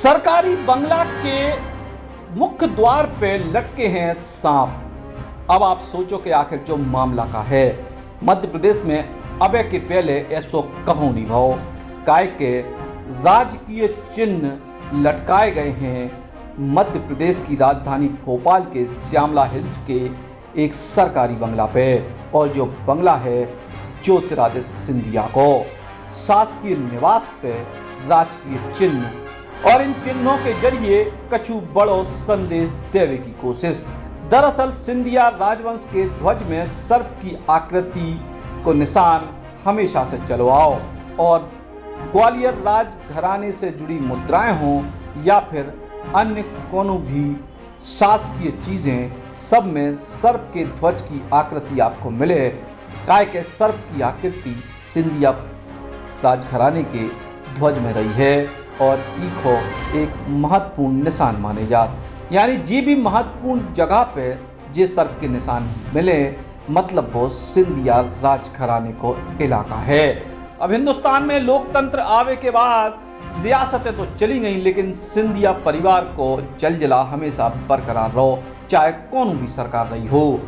सरकारी बंगला के मुख्य द्वार पे लटके हैं सांप। अब आप सोचो कि आखिर जो मामला का है, मध्य प्रदेश में अबे के पहले ऐसो कभू नहीं भाव काय के राजकीय चिन्ह लटकाए गए हैं मध्य प्रदेश की राजधानी भोपाल के श्यामला हिल्स के एक सरकारी बंगला पे। और जो बंगला है ज्योतिरादित्य सिंधिया को शासकीय निवास पे राजकीय चिन्ह और इन चिन्हों के जरिए कछु बड़ो संदेश देवे की कोशिश। दरअसल सिंधिया राजवंश के ध्वज में सर्प की आकृति को निशान हमेशा से चलवाओ और ग्वालियर राज घराने से जुड़ी मुद्राएं हों या फिर अन्य कोनो भी शासकीय चीजें, सब में सर्प के ध्वज की आकृति आपको मिले। काय के सर्प की आकृति सिंधिया राजघराने के ध्वज में रही है और ईखो एक महत्वपूर्ण निशान माने जात। यानी जी भी महत्वपूर्ण जगह पे जे सर्प के निशान मिले, मतलब वो सिंधिया राजघराने को इलाका है। अब हिंदुस्तान में लोकतंत्र आवे के बाद रियासतें तो चली गई, लेकिन सिंधिया परिवार को जलजला हमेशा बरकरार रहो, चाहे कौन भी सरकार रही हो।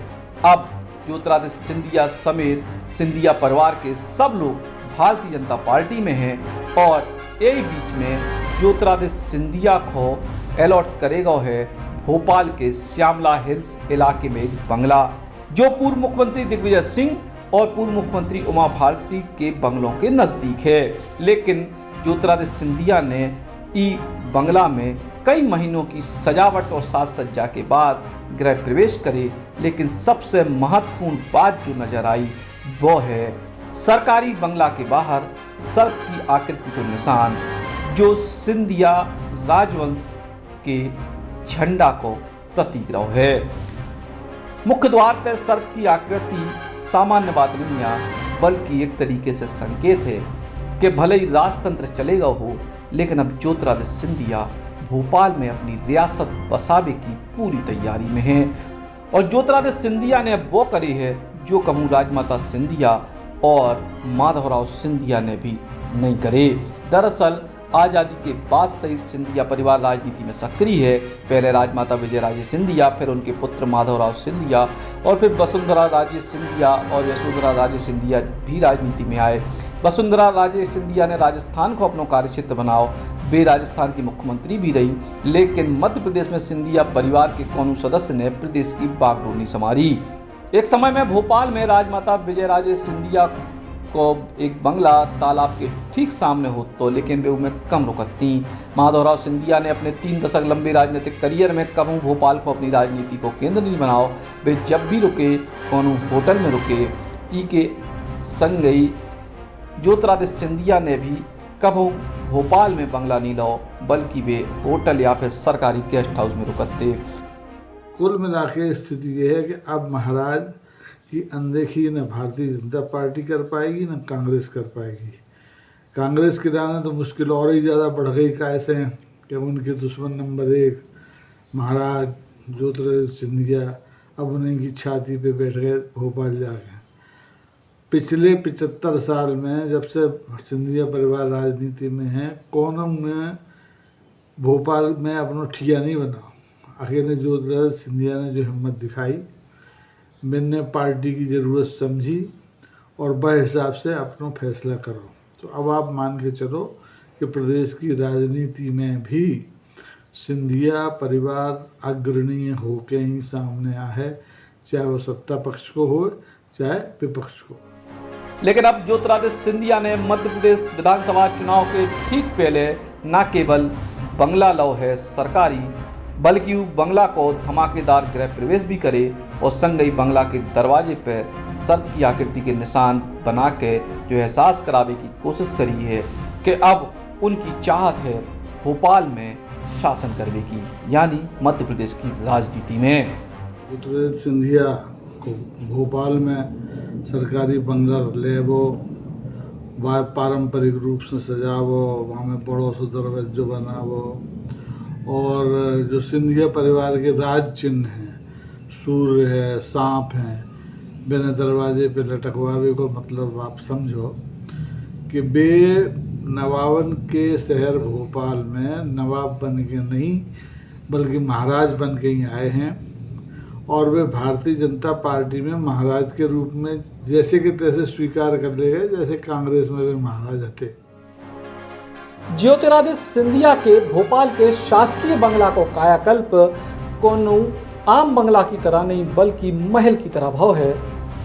अब ज्योतिरादित्य सिंधिया समेत सिंधिया परिवार के सब लोग भारतीय जनता पार्टी में हैं और यही बीच में ज्योतिरादित्य सिंधिया को अलॉट करेगा है भोपाल के श्यामला हिल्स इलाके में एक बंगला, जो पूर्व मुख्यमंत्री दिग्विजय सिंह और पूर्व मुख्यमंत्री उमा भारती के बंगलों के नजदीक है। लेकिन ज्योतिरादित्य सिंधिया ने ई बंगला में कई महीनों की सजावट और साज सज्जा के बाद गृह प्रवेश करे। लेकिन सबसे महत्वपूर्ण बात जो नजर आई वो है सरकारी बंगला के बाहर सर्प की आकृति को निशान, जो सिंधिया राजवंश के झंडा को प्रतीक रहो है। मुख्य द्वार पर सर्प की आकृति सामान्य बात नहीं है, बल्कि एक तरीके से संकेत है कि भले ही राजतंत्र चलेगा हो, लेकिन अब ज्योतिरादित्य सिंधिया भोपाल में अपनी रियासत बसावे की पूरी तैयारी में है। और ज्योतिरादित्य सिंधिया ने अब वो करी है जो कहूँ राजमाता सिंधिया और माधवराव सिंधिया ने भी नहीं करे। दरअसल आज़ादी के बाद से सिंधिया परिवार राजनीति में सक्रिय है। पहले राजमाता विजयराजे सिंधिया, फिर उनके पुत्र माधवराव सिंधिया और फिर वसुंधरा राजे सिंधिया और यशोधरा राजे सिंधिया भी राजनीति में आए। वसुंधरा राजे सिंधिया ने राजस्थान को अपना कार्यक्षेत्र बनाओ, वे राजस्थान की मुख्यमंत्री भी रही। लेकिन मध्य प्रदेश में सिंधिया परिवार के कौन सदस्य ने प्रदेश की बागडोरी संभाली। एक समय में भोपाल में राजमाता विजयराजे सिंधिया को एक बंगला तालाब के ठीक सामने हो तो, लेकिन वे उनमें कम रुकती। माधवराव सिंधिया ने अपने 3 दशक लंबे राजनीतिक करियर में कभी भोपाल को अपनी राजनीति को केंद्र नहीं बनाओ। वे जब भी रुके कोनो होटल में रुके। ई के संग गई ज्योतिरादित्य सिंधिया ने भी कभी भोपाल में बंगला नहीं लाओ, बल्कि वे होटल या फिर सरकारी गेस्ट हाउस में रुकते। कुल मिला के स्थिति ये है कि अब महाराज की अनदेखी न भारतीय जनता पार्टी कर पाएगी न कांग्रेस कर पाएगी। कांग्रेस के लाने तो मुश्किल और ही ज़्यादा बढ़ गई कैसे कि उनके दुश्मन नंबर 1 महाराज ज्योतिरादित्य सिंधिया अब उन्हीं की छाती पे बैठ गए भोपाल जाके। पिछले 75 साल में जब से सिंधिया परिवार राजनीति में है, कौन में भोपाल में अपना ठिया नहीं बना। अकेले ज्योतिरादित्य सिंधिया ने जो हिम्मत दिखाई, मैंने पार्टी की ज़रूरत समझी और वह हिसाब से अपना फैसला करो। तो अब आप मान के चलो कि प्रदेश की राजनीति में भी सिंधिया परिवार अग्रणीय होके ही सामने आया है, चाहे वो सत्ता पक्ष को हो चाहे विपक्ष को। लेकिन अब ज्योतिरादित्य सिंधिया ने मध्य प्रदेश विधानसभा चुनाव के ठीक पहले न केवल बंगला लो है सरकारी, बल्कि बंगला को धमाकेदार गृह प्रवेश भी करे और संगई बंगला के दरवाजे पर सर्प की आकृति के निशान बना के जो एहसास करावे की कोशिश करी है कि अब उनकी चाहत है भोपाल में शासन करने की, यानी मध्य प्रदेश की राजनीति में। ज्योतिरादित्य सिंधिया को भोपाल में सरकारी बंगला ले वो वह पारंपरिक रूप से सजावो, वहाँ में बड़ो सो दरवाजो बनावो और जो सिंधिया परिवार के राज चिन्ह हैं, सूर्य है, सांप हैं, बिना दरवाजे पे लटकवावे को मतलब आप समझो कि वे नवाबन के शहर भोपाल में नवाब बन के नहीं बल्कि महाराज बन के ही आए हैं और वे भारतीय जनता पार्टी में महाराज के रूप में जैसे कि तैसे स्वीकार कर ले गए जैसे कांग्रेस में वे महाराज थे। ज्योतिरादित्य सिंधिया के भोपाल के शासकीय बंगला को कायाकल्प कोनो आम बंगला की तरह नहीं बल्कि महल की तरह भव्य है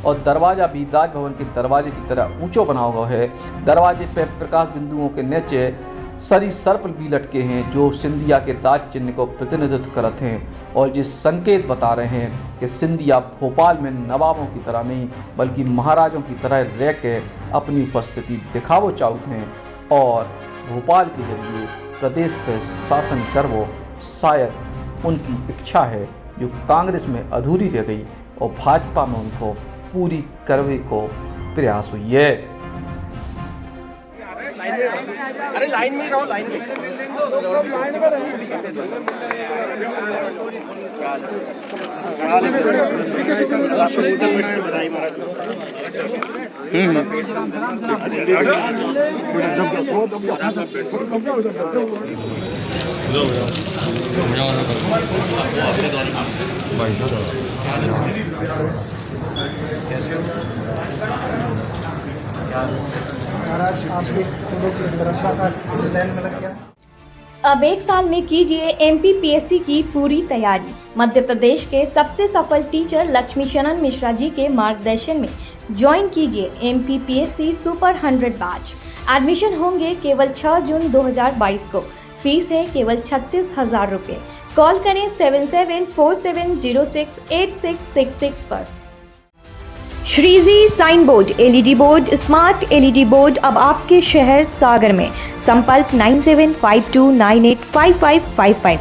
और दरवाजा भी राजभवन के दरवाजे की तरह ऊंचो बना हुआ है। दरवाजे पर प्रकाश बिंदुओं के नीचे सरी सर्प भी लटके हैं जो सिंधिया के राज चिन्ह को प्रतिनिधित्व करते हैं और जिस संकेत बता रहे हैं कि सिंधिया भोपाल में नवाबों की तरह नहीं बल्कि महाराजों की तरह रह के अपनी उपस्थिति दिखावो चाहते हैं और भोपाल के जरिए प्रदेश पर शासन करवो शायद उनकी इच्छा है जो कांग्रेस में अधूरी रह गई और भाजपा में उनको पूरी करने को प्रयास हुई है। अरे लाइन में रहो, लाइन में अब एक साल में कीजिए MPPSC की पूरी तैयारी। मध्य प्रदेश के सबसे सफल टीचर लक्ष्मी शरण मिश्रा जी के मार्गदर्शन में ज्वाइन कीजिए MPPSC सुपर 100 बैच। एडमिशन होंगे केवल 6 जून 2022 को। फीस है केवल 36,000 रुपये। कॉल करें 7747068666 पर। Shriji sign board LED board, smart LED board अब आपके शहर सागर में। संपर्क 9752985555।